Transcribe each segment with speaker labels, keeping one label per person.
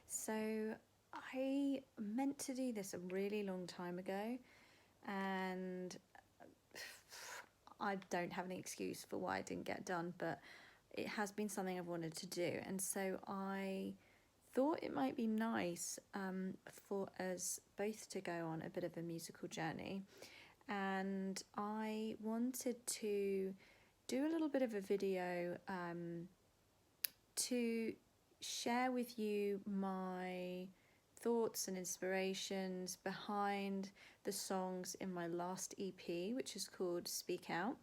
Speaker 1: So I meant to do this a really long time ago, and I don't have any excuse for why it didn't get done, but it has been something I've wanted to do. And so I thought it might be nice for us both to go on a bit of a musical journey. And I wanted to do a little bit of a video to share with you my thoughts and inspirations behind the songs in my last EP, which is called Speak Out.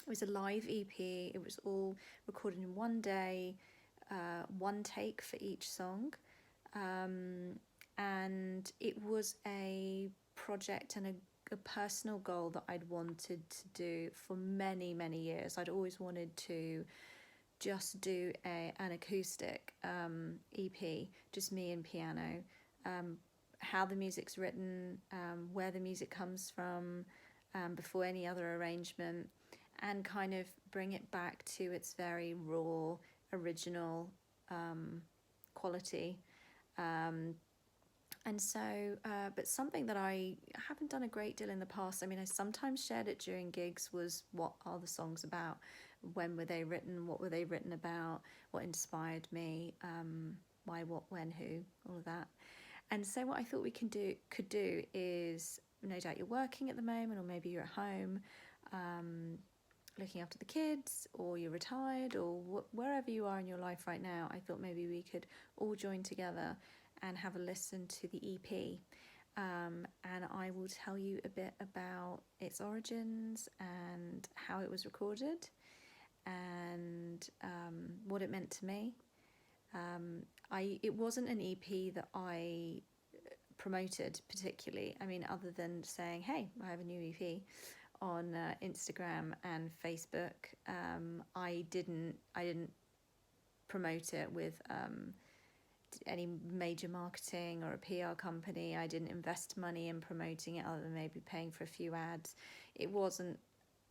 Speaker 1: It was a live EP. It was all recorded in one day, one take for each song. And it was a project and a personal goal that I'd wanted to do for many, many years. I'd always wanted to just do an acoustic EP, just me and piano, how the music's written, where the music comes from, before any other arrangement, and kind of bring it back to its very raw, original quality. And so, but something that I haven't done a great deal in the past, I mean, I sometimes shared it during gigs, was what are the songs about? When were they written? What were they written about? What inspired me? Why, what, when, who, all of that. And so what I thought we could do is, no doubt you're working at the moment, or maybe you're at home, looking after the kids, or you're retired, or wherever you are in your life right now. I thought maybe we could all join together and have a listen to the EP. And I will tell you a bit about its origins and how it was recorded, and what it meant to me. It wasn't an EP that I promoted particularly. I mean, other than saying, "Hey, I have a new EP" on Instagram and Facebook. I didn't promote it with any major marketing or a PR company. I didn't invest money in promoting it, other than maybe paying for a few ads. It wasn't.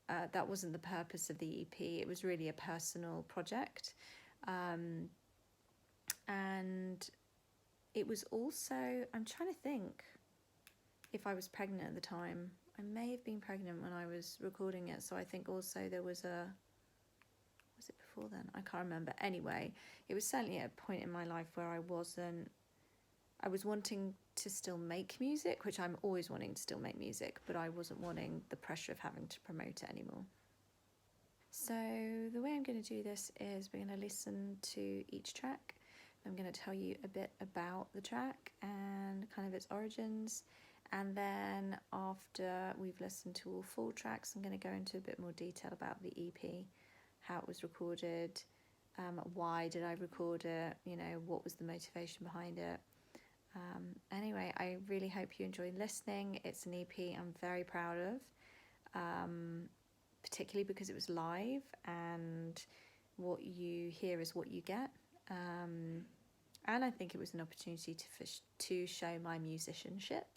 Speaker 1: That wasn't the purpose of the EP. It was really a personal project, and it was also, I'm trying to think if I was pregnant at the time. I may have been pregnant when I was recording it, so I think also there was was it before then? I can't remember. Anyway, it was certainly at a point in my life where I was wanting to still make music, which I'm always wanting to still make music, but I wasn't wanting the pressure of having to promote it anymore. So the way I'm going to do this is we're going to listen to each track. I'm going to tell you a bit about the track and kind of its origins. And then after we've listened to all 4 tracks, I'm going to go into a bit more detail about the EP, how it was recorded, why did I record it, what was the motivation behind it. Anyway, I really hope you enjoy listening. It's an EP I'm very proud of, particularly because it was live, and what you hear is what you get. And I think it was an opportunity to show my musicianship.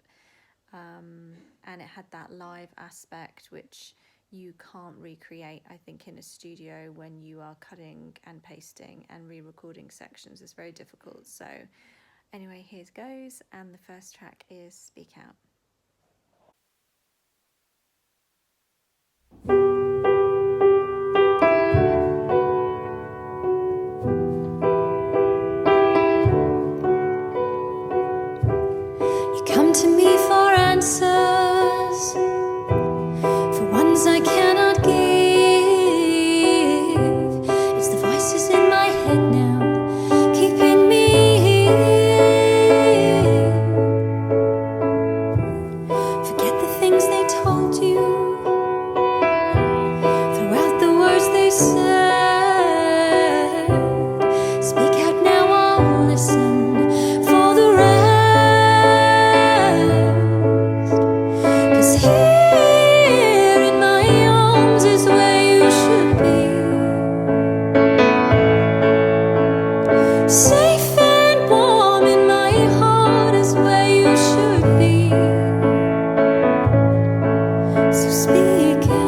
Speaker 1: And it had that live aspect which you can't recreate, I think, in a studio when you are cutting and pasting and re-recording sections. It's very difficult. So anyway, here goes, and the first track is Speak Out.
Speaker 2: You come to me for answers, for ones I cannot give. It's the voices in my head now, keeping me here. Forget the things they told you, throughout the words they said. Speak out now, I'll listen for the rest. 'Cause here in my arms is where you should be, safe and warm in my heart is where you should be. So speak out.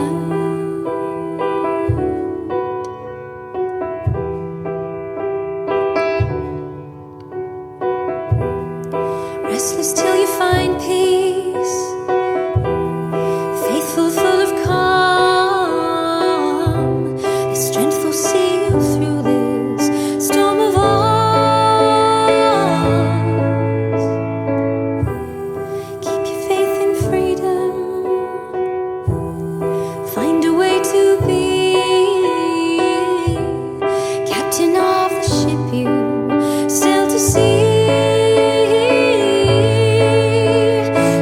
Speaker 2: restless till you find peace, faithful, full of calm. This strength will see you through this storm of ours. Keep your faith in freedom, find a way to be captain of the ship you sail to sea.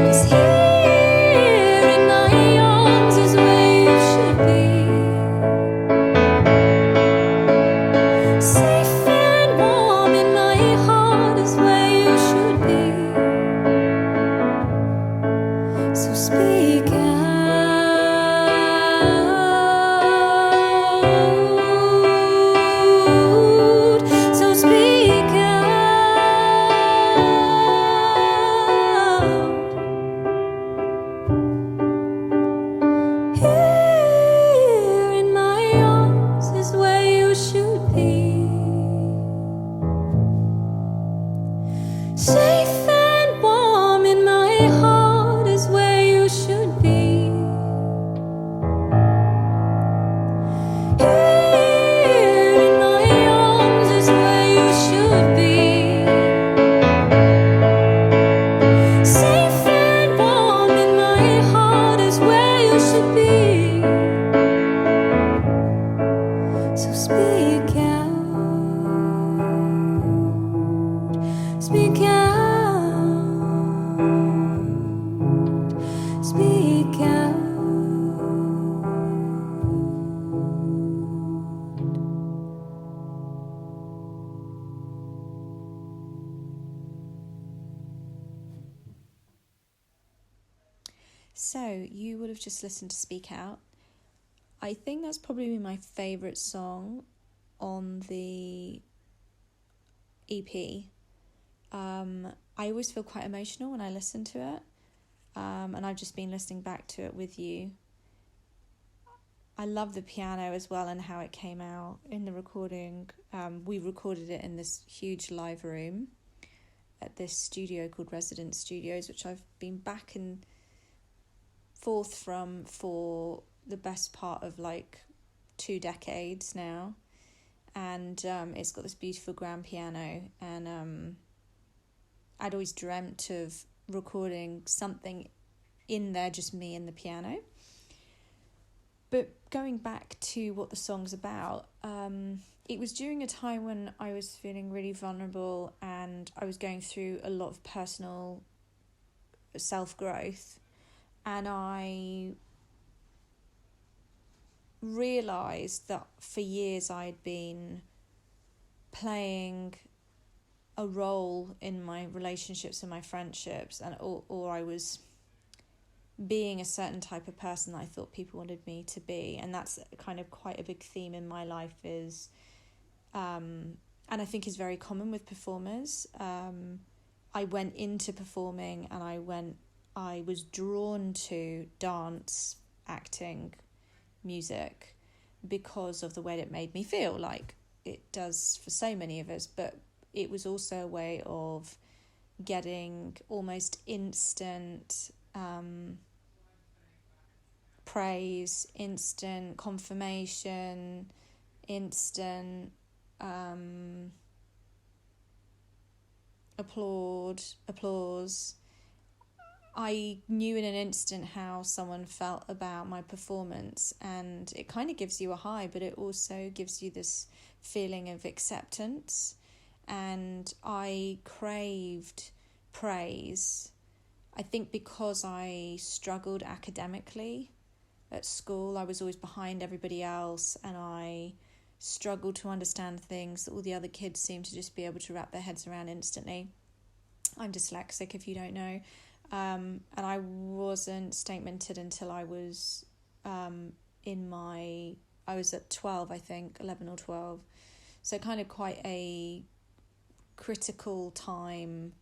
Speaker 2: 'Cause here in my arms is where you should be, safe and warm in my heart is where you should be. So speak out, so speak out. Here in my arms is where you should be, safe and warm in my heart is where you should be. Here in my arms is where you should be, safe and warm in my heart is where you should be. So speak out, speak out, speak out.
Speaker 1: So you would have just listened to Speak Out. I think that's probably my favourite song on the EP. I always feel quite emotional when I listen to it, and I've just been listening back to it with you. I love the piano as well and how it came out in the recording. We recorded it in this huge live room at this studio called Resident Studios, which I've been back and forth from for the best part of like 2 decades now. And it's got this beautiful grand piano, and I'd always dreamt of recording something in there, just me and the piano. But going back to what the song's about, it was during a time when I was feeling really vulnerable and I was going through a lot of personal self-growth, and I realised that for years I'd been playing a role in my relationships and my friendships, and or I was being a certain type of person that I thought people wanted me to be. And that's kind of quite a big theme in my life, is and I think is very common with performers. I went into performing and I was drawn to dance, acting, music because of the way it made me feel, like it does for so many of us. But it was also a way of getting almost instant praise, instant confirmation, instant applause. I knew in an instant how someone felt about my performance, and it kind of gives you a high, but it also gives you this feeling of acceptance. And I craved praise, I think, because I struggled academically at school. I was always behind everybody else, and I struggled to understand things that all the other kids seemed to just be able to wrap their heads around instantly. I'm dyslexic, if you don't know. And I wasn't statemented until I was I was at 12, I think, 11 or 12. So kind of quite a critical time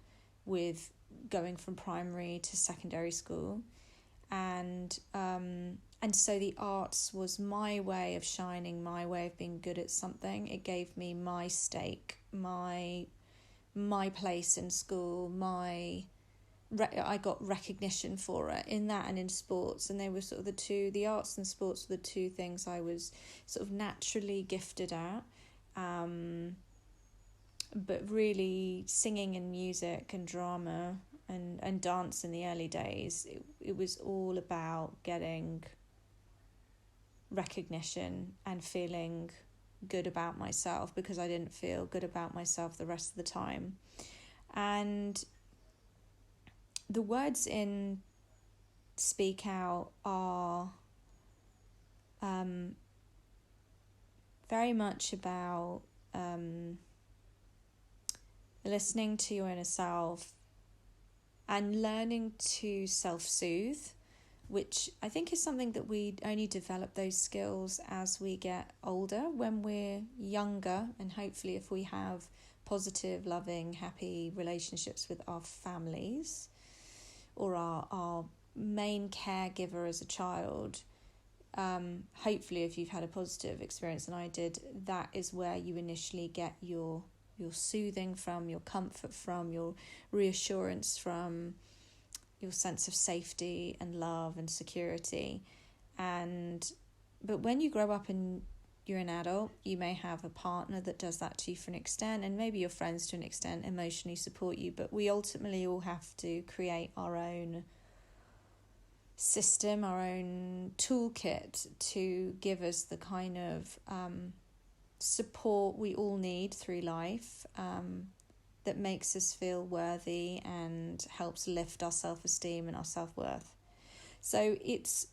Speaker 1: with going from primary to secondary school. And so the arts was my way of shining, my way of being good at something. It gave me my stake, my place in school, my I got recognition for it in that and in sports, and they were sort of the arts and sports were the two things I was sort of naturally gifted at. But really singing and music and drama and dance in the early days, it was all about getting recognition and feeling good about myself, because I didn't feel good about myself the rest of the time. And the words in Speak Out are very much about listening to your inner self and learning to self-soothe, which I think is something that we only develop those skills as we get older. When we're younger, and hopefully if we have positive, loving, happy relationships with our families or our main caregiver as a child, hopefully if you've had a positive experience, and I did, that is where you initially get your soothing from, your comfort from, your reassurance from, your sense of safety and love and security. But when you grow up and you're an adult, you may have a partner that does that to you for an extent, and maybe your friends to an extent emotionally support you, but we ultimately all have to create our own system, our own toolkit to give us the kind of support we all need through life, that makes us feel worthy and helps lift our self-esteem and our self-worth. So it's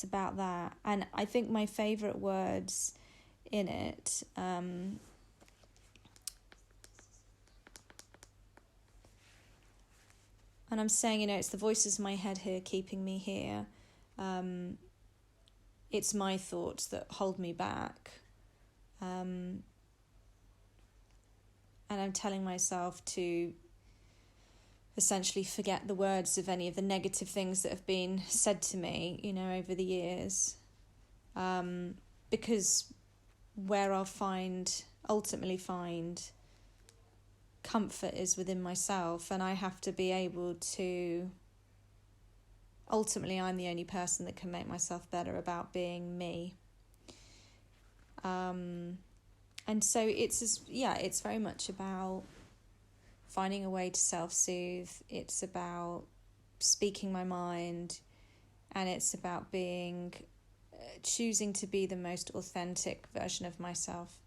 Speaker 1: about that. And I think my favourite words in it, and I'm saying, it's the voices in my head here keeping me here. It's my thoughts that hold me back. And I'm telling myself to essentially forget the words of any of the negative things that have been said to me, over the years. Because where I'll ultimately find comfort is within myself, and I have to be able to, ultimately I'm the only person that can make myself better about being me. And so it's very much about finding a way to self-soothe. It's about speaking my mind, and it's about choosing to be the most authentic version of myself.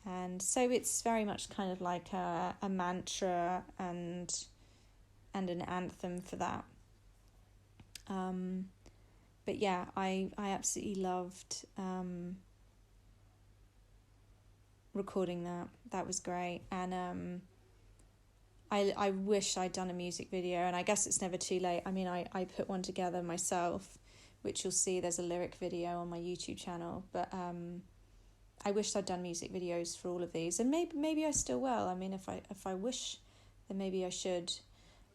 Speaker 1: And so it's very much kind of like a mantra and an anthem for that. But yeah, I absolutely loved recording that. That was great. And I wish I'd done a music video, and I guess it's never too late. I mean, I put one together myself, which you'll see there's a lyric video on my YouTube channel, but I wished I'd done music videos for all of these, and maybe I still will. I mean, if I wish, then maybe I should.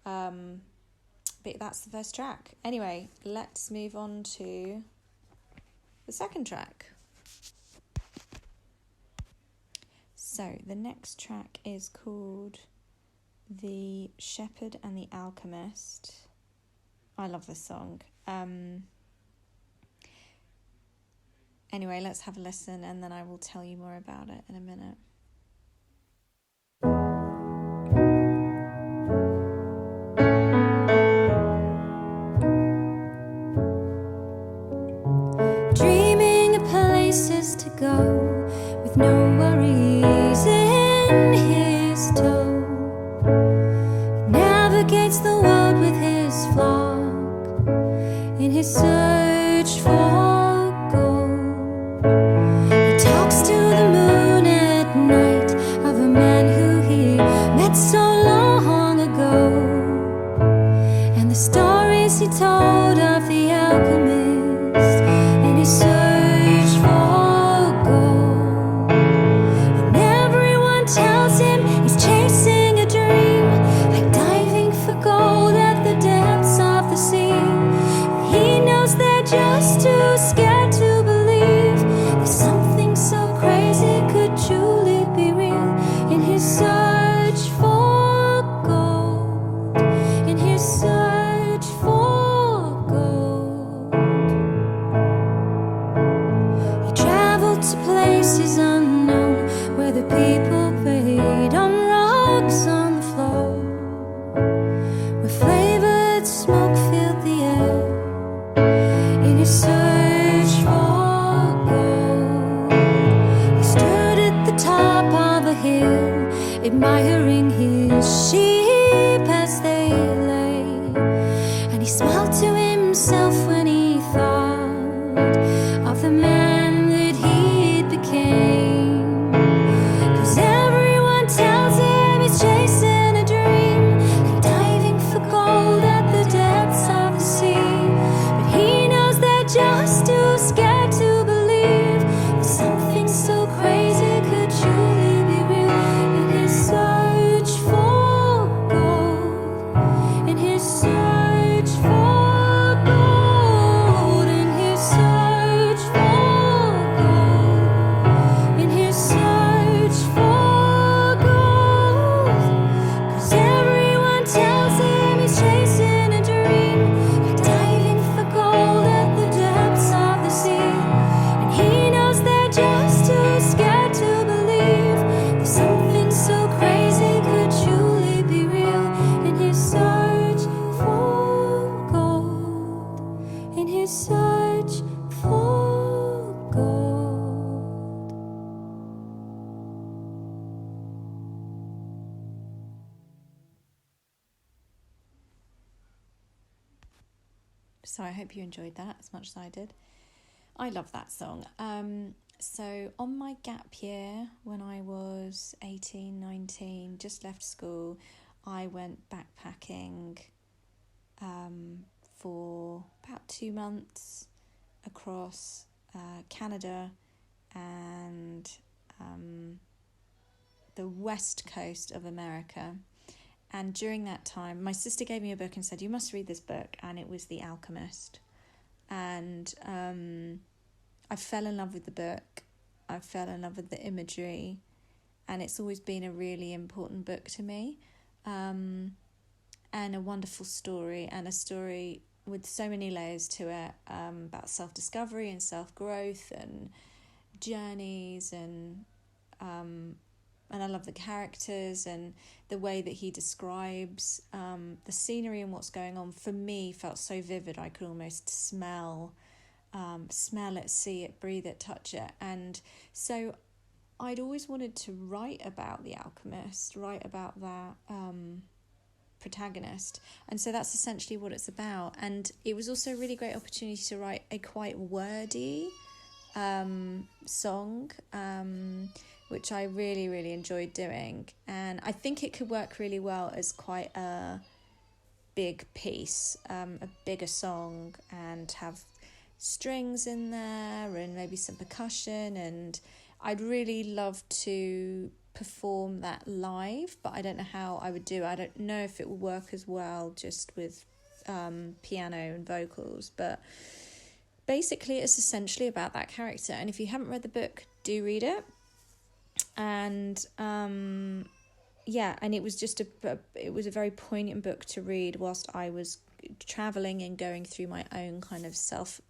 Speaker 1: But that's the first track. Anyway, let's move on to the second track. So the next track is called The Shepherd and the Alchemist. I love this song. Anyway, let's have a listen, and then I will tell you more about it in a minute.
Speaker 2: Dreaming of places to go with no worries in his tow. Navigates the world with his flock in his search for gold. He talks to the moon at night of a man who he met so long ago, and the stories he told of the alchemist and his search for gold. And everyone tells him he's chasing a dream, like diving for gold at the depths of the sea. He knows that to places unknown, where the people prayed on rocks on the floor, where flavored smoke filled the air. In his search for gold, he stood at the top of a hill, admiring his sheep as they lay, and he smiled to himself when he thought of the man that he became. 'Cause everyone tells him he's chasing a dream and diving for gold at the depths of the sea, but he knows they're just too scared to believe that something so crazy could truly be real. In his search for gold, in his search for gold, in his search for gold, in his search for gold. 'Cause everyone tells him he's chasing a dream, like diving for gold at the depths of the sea, and he knows they're just too scared to believe that something so crazy could truly be real. In his search for gold, in his search for gold.
Speaker 1: So I hope you enjoyed that as much as I did. I love that song. So on my gap year, when I was 18, 19, just left school, I went backpacking for about 2 months across Canada and the west coast of America. And during that time, my sister gave me a book and said, "You must read this book," and it was The Alchemist. And I fell in love with the book. I fell in love with the imagery, and it's always been a really important book to me, and a wonderful story, and a story with so many layers to it, about self-discovery and self-growth and journeys, and I love the characters and the way that he describes the scenery and what's going on. For me, felt so vivid. I could almost smell it, see it, breathe it, touch it. And so I'd always wanted to write about the alchemist, write about that protagonist. And so that's essentially what it's about. And it was also a really great opportunity to write a quite wordy song, which I really, really enjoyed doing. And I think it could work really well as quite a big piece, a bigger song, and have strings in there and maybe some percussion. And I'd really love to perform that live, but I don't know how I would do it. I don't know if it will work as well just with piano and vocals, but basically it's essentially about that character. And if you haven't read the book, do read it. And and it was just it was a very poignant book to read whilst I was traveling and going through my own kind of self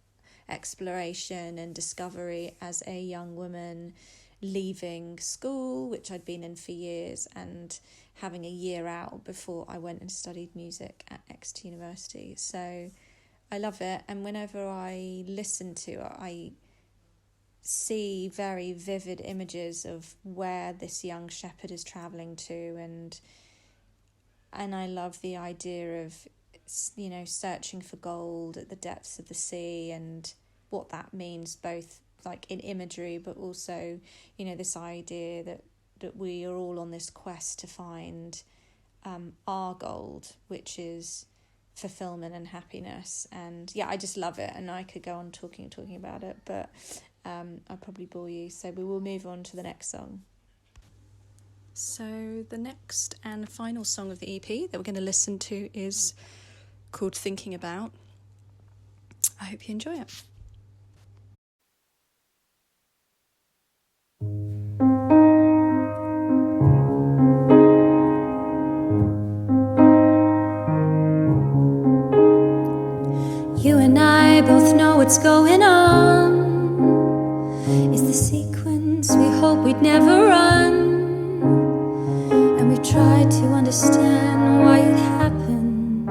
Speaker 1: exploration and discovery as a young woman, leaving school, which I'd been in for years, and having a year out before I went and studied music at Exeter University. So I love it, and whenever I listen to it, I see very vivid images of where this young shepherd is travelling to, and I love the idea of, you know, searching for gold at the depths of the sea, and what that means both like in imagery, but also, you know, this idea that we are all on this quest to find our gold, which is fulfillment and happiness. And I just love it, and I could go on talking about it, but I'll probably bore you, so we will move on to the next song. So the next and final song of the EP that we're going to listen to is called Thinking About. I hope you enjoy it. You and I both know what's going on. Is
Speaker 2: the sequence we hoped we'd never run. And we tried to understand why it happened,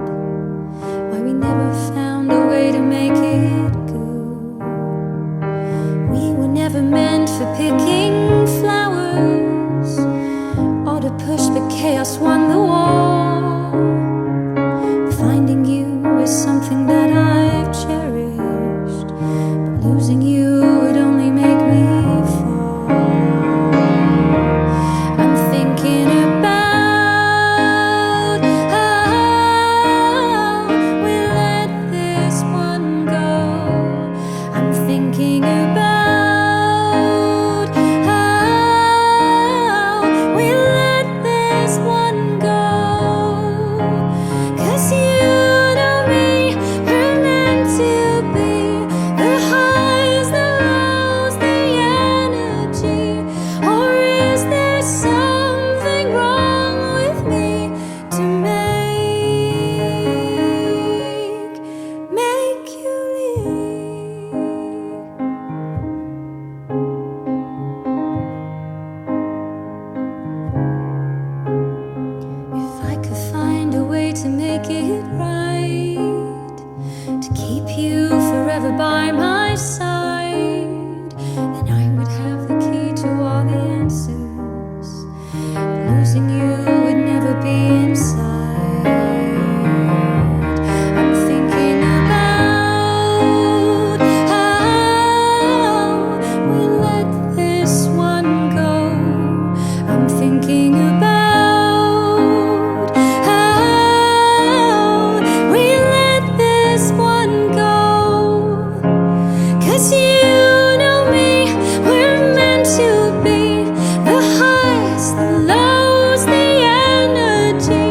Speaker 2: why we never found a way to make it good. We were never meant for picking flowers or to push, but chaos won the war. Finding you is something that I've cherished, but losing you would only make me fall. I'm thinking about how we let this one go. I'm thinking about how we let this one go. 'Cause you know me, we're meant to be the highs, the lows, the energy. Or is there something wrong with me to make you leave? If I could find a way to make it right, to keep you forever by my side, then I would have the key to all the answers. Losing you would never be inside. I'm thinking about how we let this one go. I'm thinking about how we let this one go. 'Cause you know me, we're meant to be the highs, the lows, the energy.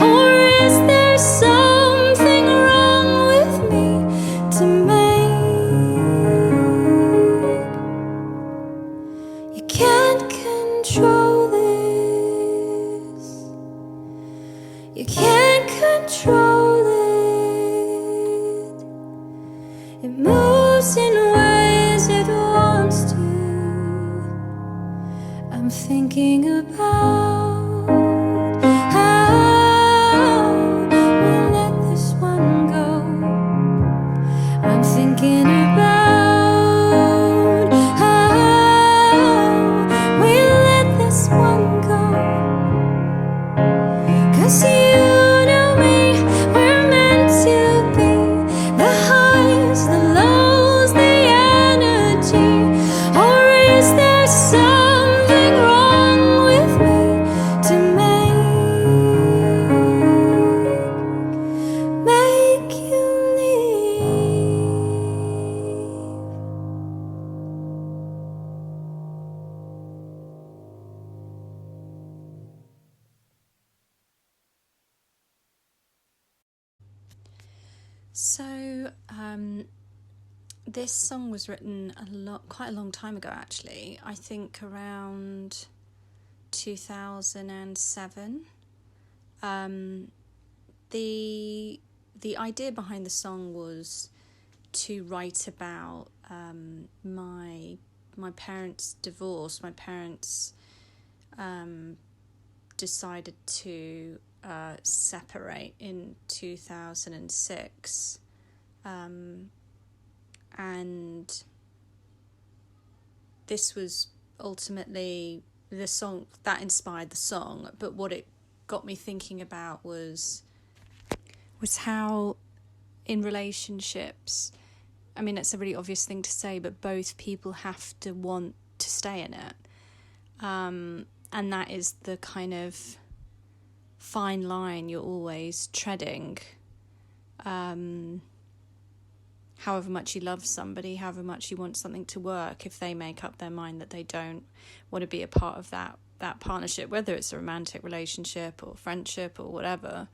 Speaker 2: Or is there something wrong with me to make? You can't control this. You can't control it. It moves in ways it wants to. I'm thinking about how we let this one go. I'm thinking about how we let this one go. 'Cause you know me, we're meant to be the highs, the lows, the energy. Or is there something wrong with me to make you leave?
Speaker 1: So, this song was written quite a long time ago, actually. I think around 2007. The idea behind the song was to write about my parents' divorce. My parents decided to separate in 2006, and this was ultimately the song that inspired the song. But what it got me thinking about was how in relationships, I mean, it's a really obvious thing to say, but both people have to want to stay in it, and that is the kind of fine line you're always treading. However much you love somebody, however much you want something to work, if they make up their mind that they don't want to be a part of that partnership, whether it's a romantic relationship or friendship or whatever,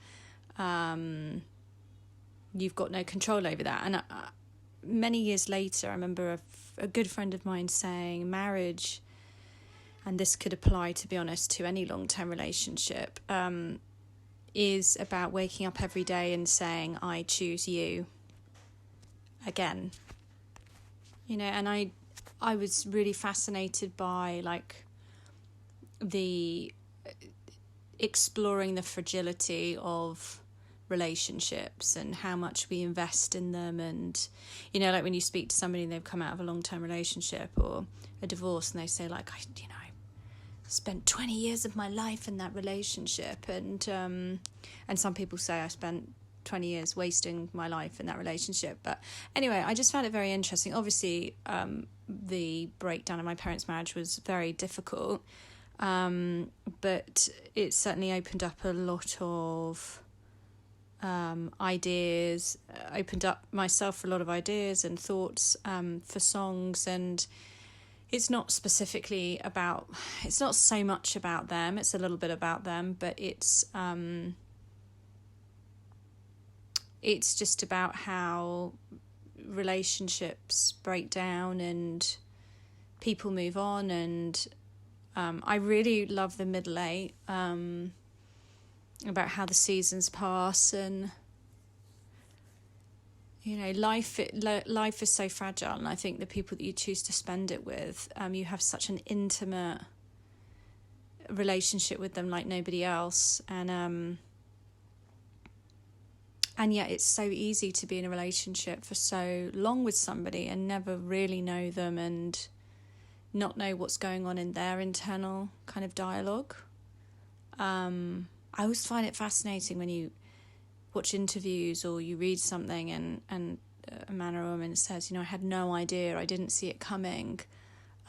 Speaker 1: you've got no control over that. And many years later, I remember a good friend of mine saying marriage, and this could apply, to be honest, to any long-term relationship, is about waking up every day and saying, I choose you again. And
Speaker 3: I was really fascinated by like the exploring the fragility of relationships and how much we invest in them. And you know, like when you speak to somebody and they've come out of a long-term relationship or a divorce and they say like, I spent 20 years of my life in that relationship, and some people say I spent 20 years wasting my life in that relationship. But anyway, I just found it very interesting. Obviously, the breakdown of my parents' marriage was very difficult, but it certainly opened up a lot of ideas, opened up myself for a lot of ideas and thoughts for songs. And it's not specifically about, it's not so much about them, it's a little bit about them, but it's just about how relationships break down and people move on. And I really love the middle eight, about how the seasons pass, and you know, life is so fragile, and I think the people that you choose to spend it with, you have such an intimate relationship with them like nobody else, and yet it's so easy to be in a relationship for so long with somebody and never really know them and not know what's going on in their internal kind of dialogue. I always find it fascinating when you watch interviews or you read something and a man or a woman says, you know, I had no idea, I didn't see it coming.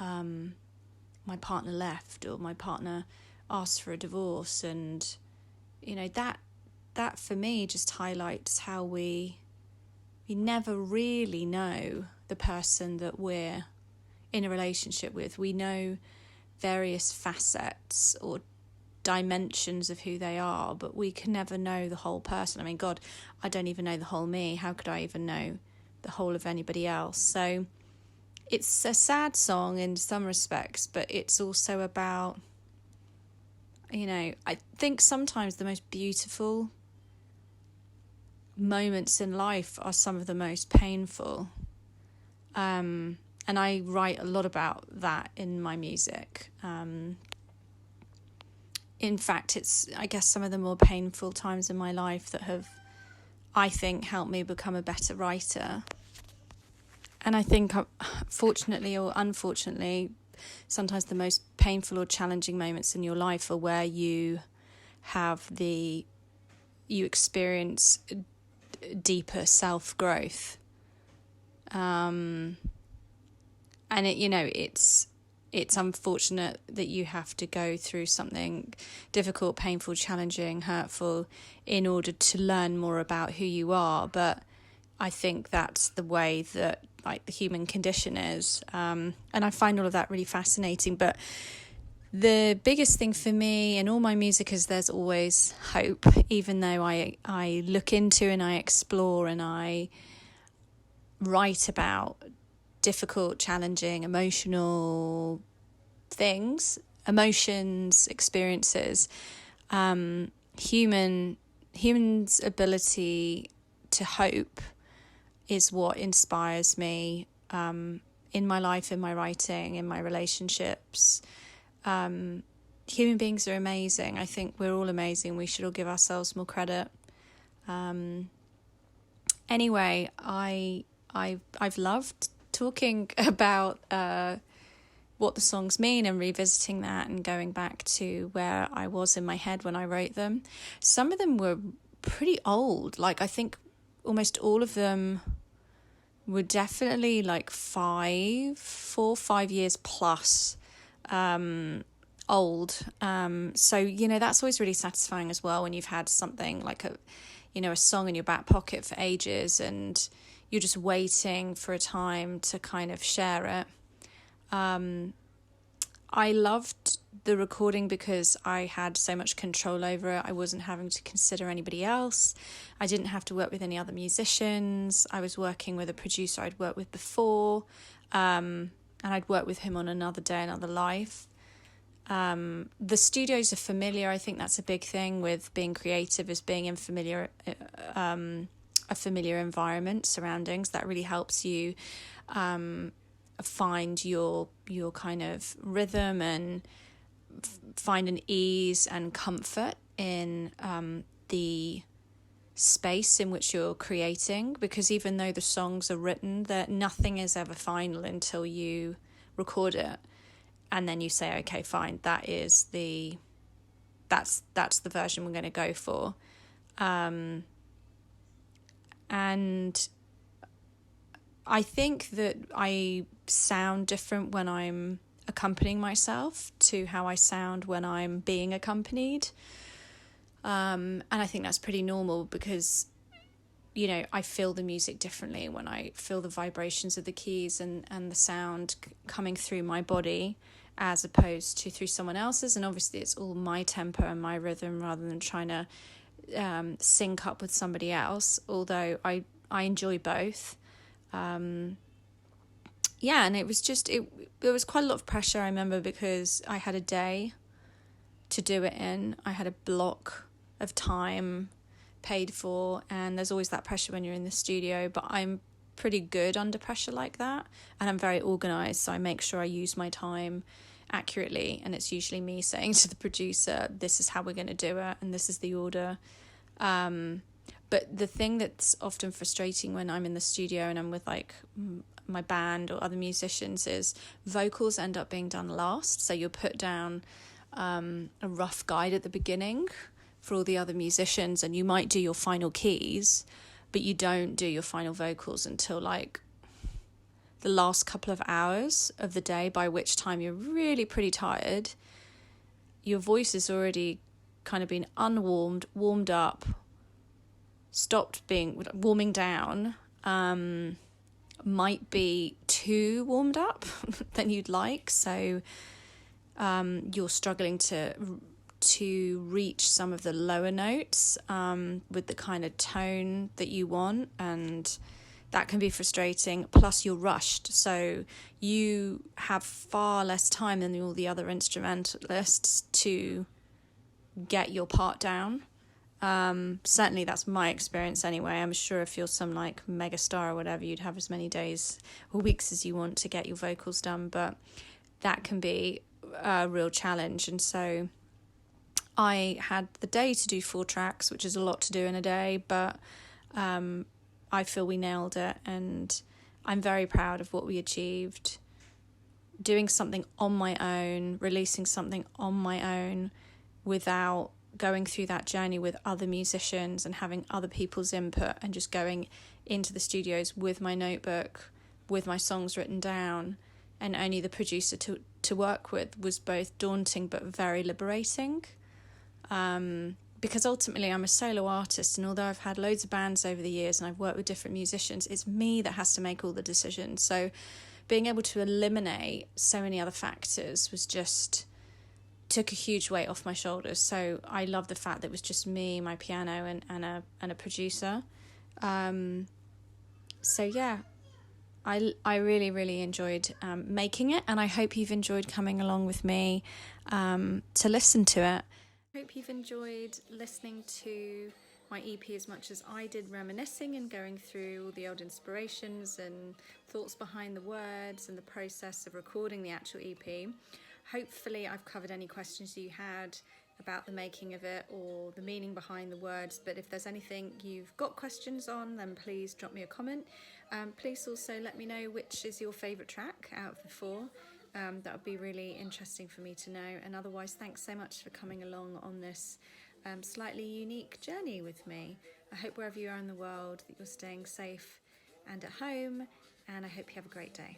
Speaker 3: My partner left, or my partner asked for a divorce, and you know, that for me just highlights how we never really know the person that we're in a relationship with. We know various facets or dimensions of who they are, but we can never know the whole person. I mean, God, I don't even know the whole me. How could I even know the whole of anybody else? So it's a sad song in some respects, but it's also about, you know, I think sometimes the most beautiful moments in life are some of the most painful. And I write a lot about that in my music. In fact, it's, I guess, some of the more painful times in my life that have, I think, helped me become a better writer. And I think, fortunately or unfortunately, sometimes the most painful or challenging moments in your life are where you experience deeper self-growth. And it, you know, it's unfortunate that you have to go through something difficult, painful, challenging, hurtful in order to learn more about who you are. But I think that's the way that like the human condition is. And I find all of that really fascinating. But the biggest thing for me in all my music is there's always hope, even though I look into and I explore and I write about difficult, challenging, emotional things, emotions, experiences. Humans' ability to hope is what inspires me in my life, in my writing, in my relationships. Human beings are amazing. I think we're all amazing. We should all give ourselves more credit. Anyway, I've loved talking about what the songs mean and revisiting that and going back to where I was in my head when I wrote them. Some of them were pretty old. Like, I think almost all of them were definitely like 4 or 5 years plus old. So, you know, that's always really satisfying as well when you've had something like a song in your back pocket for ages and you're just waiting for a time to kind of share it. I loved the recording because I had so much control over it. I wasn't having to consider anybody else. I didn't have to work with any other musicians. I was working with a producer I'd worked with before, and I'd worked with him on Another Day, Another Life. The studios are familiar. I think that's a big thing with being creative, is being in a familiar environment, surroundings. That really helps you find your kind of rhythm and find an ease and comfort in the space in which you're creating, because even though the songs are written, that nothing is ever final until you record it and then you say, okay, fine, that's the version we're going to go for. And I think that I sound different when I'm accompanying myself to how I sound when I'm being accompanied. And I think that's pretty normal because, I feel the music differently when I feel the vibrations of the keys and the sound coming through my body as opposed to through someone else's. And obviously it's all my tempo and my rhythm rather than trying to sync up with somebody else, although I enjoy both. And it was just, there was quite a lot of pressure, I remember, because I had a day to do it in. I had a block of time paid for, and there's always that pressure when you're in the studio, but I'm pretty good under pressure like that, and I'm very organised, so I make sure I use my time accurately, and it's usually me saying to the producer, this is how we're going to do it, and this is the order. But the thing that's often frustrating when I'm in the studio and I'm with like my band or other musicians is vocals end up being done last. So you'll put down a rough guide at the beginning for all the other musicians, and you might do your final keys, but you don't do your final vocals until like the last couple of hours of the day, by which time you're really pretty tired. Your voice has already kind of been unwarmed, warmed up, stopped being warming down, might be too warmed up than you'd like, so you're struggling to reach some of the lower notes with the kind of tone that you want, and that can be frustrating. Plus you're rushed, so you have far less time than all the other instrumentalists to get your part down. Certainly that's my experience anyway. I'm sure if you're some like mega star or whatever, you'd have as many days or weeks as you want to get your vocals done, but that can be a real challenge. And so I had the day to do 4 tracks, which is a lot to do in a day, but I feel we nailed it, and I'm very proud of what we achieved. Doing something on my own, releasing something on my own without going through that journey with other musicians and having other people's input, and just going into the studios with my notebook, with my songs written down, and only the producer to work with, was both daunting but very liberating. Because ultimately I'm a solo artist, and although I've had loads of bands over the years and I've worked with different musicians, it's me that has to make all the decisions. So being able to eliminate so many other factors was just took a huge weight off my shoulders. So I love the fact that it was just me, my piano, and a producer. So yeah, I really, really enjoyed making it, and I hope you've enjoyed coming along with me to listen to it. I hope you've enjoyed listening to my EP as much as I did, reminiscing and going through all the old inspirations and thoughts behind the words and the process of recording the actual EP. Hopefully I've covered any questions you had about the making of it or the meaning behind the words, but if there's anything you've got questions on, then please drop me a comment. Please also let me know which is your favourite track out of the 4. That would be really interesting for me to know. And otherwise, thanks so much for coming along on this slightly unique journey with me. I hope wherever you are in the world that you're staying safe and at home, and I hope you have a great day.